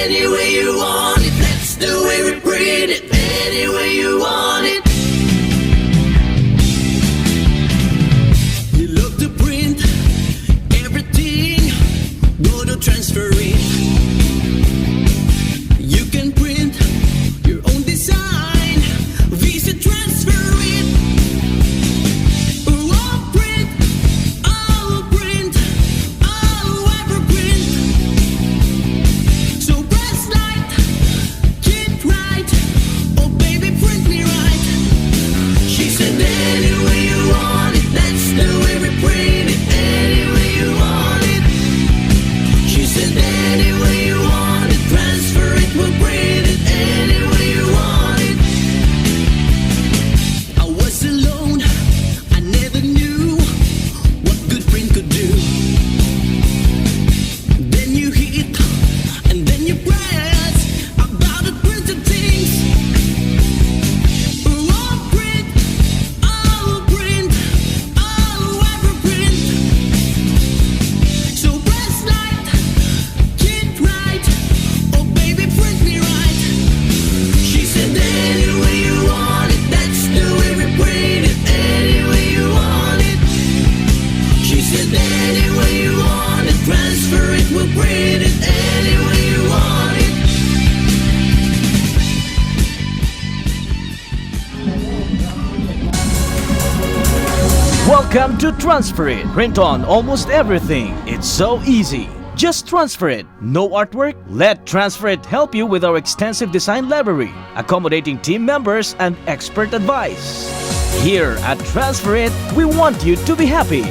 any way you want it. That's the way we print it. Any way you want it. You love to print everything. Go to transfer it. You can print your own design. Visit transfer it. I'll print, I'll print, I'll ever print. So press light, hit right. Oh baby, print me right. She said any way you want it. That's the way we print it. Any way you want it. She said any way you want it. Transfer it, we'll print it. Any way you want it. I was alone, I never knew what good print could do. Then you hit, and then you press about the printed things. I'll print, I'll print, I'll ever print. So press light, hit right. Oh baby, print me right. She said any way you want it. That's the way we print it. Any way you want it. She said any way you want it. Transfer it, we'll print it. Any way you want it. Welcome to Transfer It. Print on almost everything. It's so easy. Just transfer it. No artwork? Let Transfer It help you with our extensive design library, accommodating team members and expert advice. Here at Transfer It, we want you to be happy.